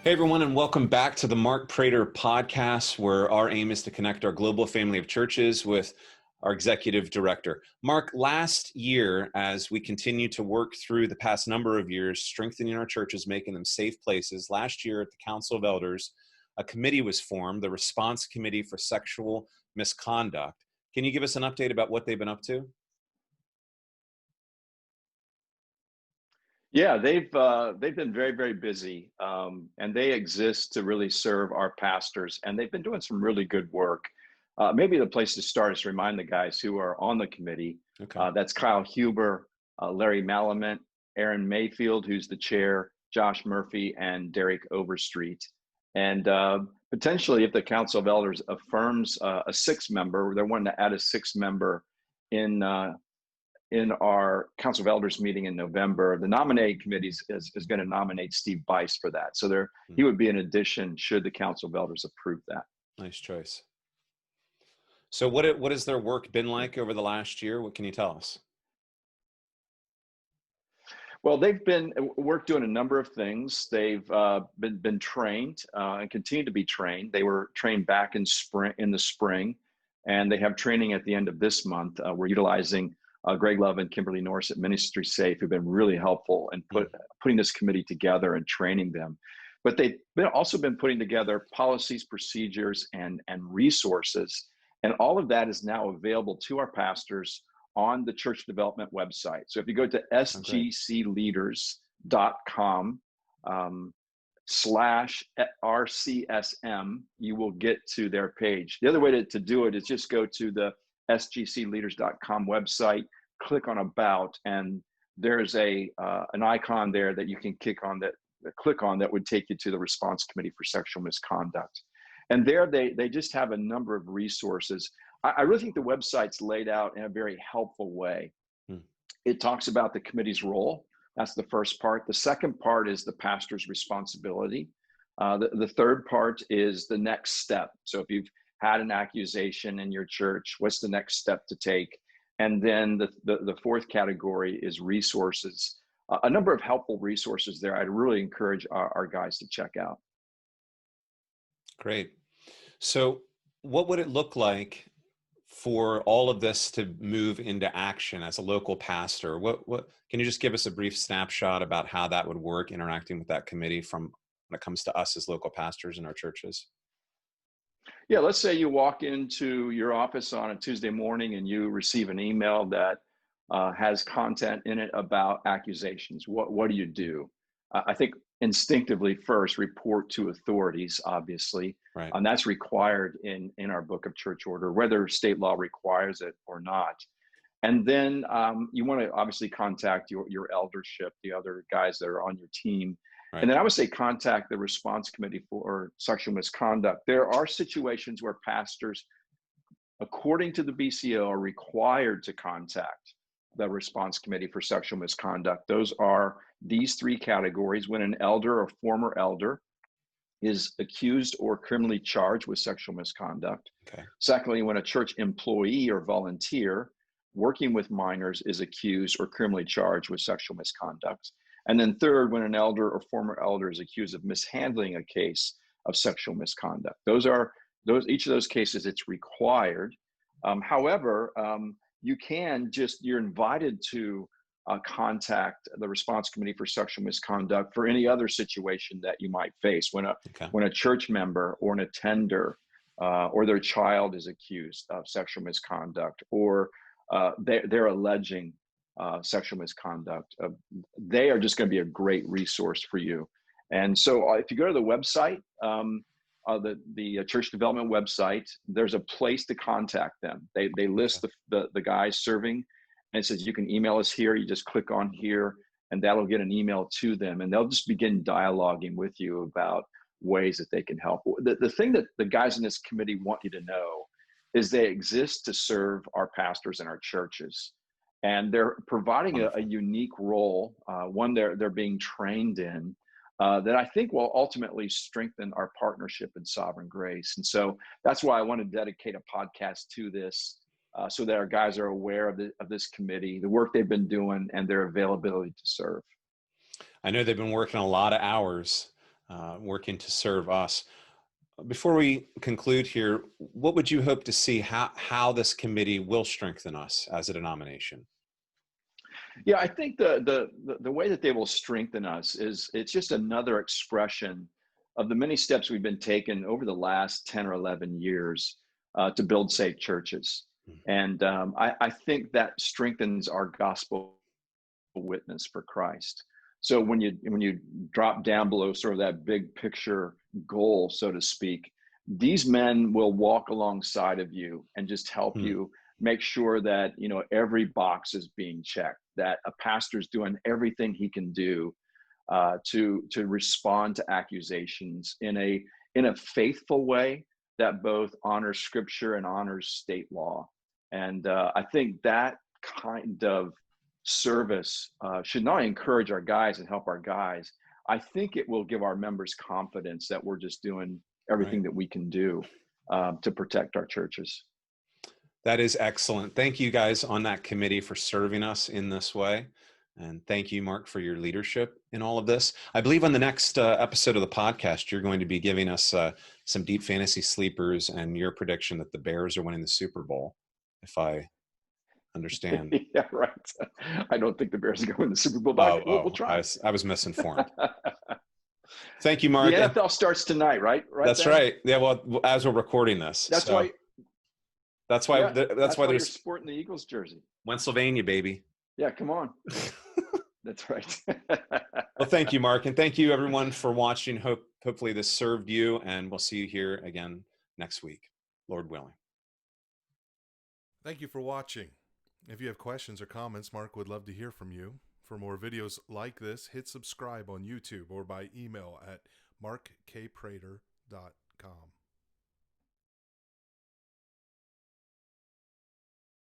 Hey everyone, and welcome back to the Mark Prater podcast, where our aim is to connect our global family of churches with our executive director. Mark, last year, as we continue to work through the past number of years, strengthening our churches, making them safe places, last year at the Council of Elders, a committee was formed, the Response Committee for Sexual Misconduct. Can you give us an update about what they've been up to? Yeah, they've been very, very busy, and they exist to really serve our pastors, and they've been doing some really good work. Maybe the place to start is to remind the guys who are on the committee. Okay. That's Kyle Huber, Larry Malamant, Aaron Mayfield, who's the chair, Josh Murphy, and Derek Overstreet. And potentially, if the Council of Elders affirms a sixth member, they're wanting to add a sixth member in our Council of Elders meeting in November. The nominating committee is going to nominate Steve Bice for that. So he would be an addition should the Council of Elders approve that. Nice choice. So what has their work been like over the last year? What can you tell us? Well, they've been doing a number of things. They've been trained and continue to be trained. They were trained back in the spring, and they have training at the end of this month. We're utilizing Greg Love and Kimberly Norris at Ministry Safe, who've been really helpful in putting this committee together and training them. But they've also been putting together policies, procedures, and resources. And all of that is now available to our pastors on the church development website. So if you go to sgcleaders.com /RCSM, you will get to their page. The other way to do it is just go to the sgcleaders.com website, click on About, and there's an icon there that you can click on that would take you to the Response Committee for Sexual Misconduct. And there they just have a number of resources. I really think the website's laid out in a very helpful way. It talks about the committee's role. That's the first part. The second part is the pastor's responsibility. The third part is the next step. So if you've had an accusation in your church, what's the next step to take? And then the fourth category is resources. A number of helpful resources there. I'd really encourage our guys to check out. Great. So what would it look like for all of this to move into action as a local pastor? What can you just give us a brief snapshot about how that would work, interacting with that committee from when it comes to us as local pastors in our churches? Yeah, let's say you walk into your office on a Tuesday morning and you receive an email that has content in it about accusations. What do you do? I think instinctively first report to authorities, obviously, right. And that's required in our book of church order, whether state law requires it or not. And then you want to obviously contact your eldership, the other guys that are on your team. Right. And then I would say contact the Response Committee for Sexual Misconduct. There are situations where pastors, according to the BCO, are required to contact the Response Committee for Sexual Misconduct. Those are these three categories: when an elder or former elder is accused or criminally charged with sexual misconduct. Okay. Secondly, when a church employee or volunteer working with minors is accused or criminally charged with sexual misconduct. And then third, when an elder or former elder is accused of mishandling a case of sexual misconduct. Each of those cases, it's required. However, you're invited to contact the Response Committee for Sexual Misconduct for any other situation that you might face when a church member or an attender or their child is accused of sexual misconduct, or they're alleging sexual misconduct. They are just going to be a great resource for you. And so if you go to the website, the church development website, there's a place to contact them. They list the guys serving, and it says you can email us here. You just click on here, and that'll get an email to them, and they'll just begin dialoguing with you about ways that they can help. The thing that the guys in this committee want you to know is they exist to serve our pastors and our churches. And they're providing a unique role, one they're being trained in, that I think will ultimately strengthen our partnership in Sovereign Grace. And so that's why I want to dedicate a podcast to this, so that our guys are aware of this committee, the work they've been doing, and their availability to serve. I know they've been working a lot of hours working to serve us. Before we conclude here, what would you hope to see how this committee will strengthen us as a denomination? Yeah, I think the way that they will strengthen us is it's just another expression of the many steps we've been taking over the last 10 or 11 years to build safe churches. And I think that strengthens our gospel witness for Christ. So when you drop down below sort of that big picture goal, so to speak, these men will walk alongside of you and just help you make sure that every box is being checked, that a pastor's doing everything he can do to respond to accusations in a faithful way that both honors Scripture and honors state law. And I think that kind of service should not only encourage our guys and help our guys. I think it will give our members confidence that we're just doing everything that we can do to protect our churches. That is excellent. Thank you guys on that committee for serving us in this way. And thank you, Mark, for your leadership in all of this. I believe on the next episode of the podcast, you're going to be giving us some deep fantasy sleepers and your prediction that the Bears are winning the Super Bowl, if I understand. Yeah, right. I don't think the Bears are going to win the Super Bowl, but we'll try. I was misinformed. Thank you, Mark. The NFL starts tonight, right? That's Ben? right. Yeah, well, as we're recording this. That's why there's you're sporting the Eagles jersey. Pennsylvania, baby. Yeah, come on. That's right. Well, thank you, Mark. And thank you, everyone, for watching. Hopefully this served you, and we'll see you here again next week, Lord willing. Thank you for watching. If you have questions or comments, Mark would love to hear from you. For more videos like this, hit subscribe on YouTube or by email at markkprater.com.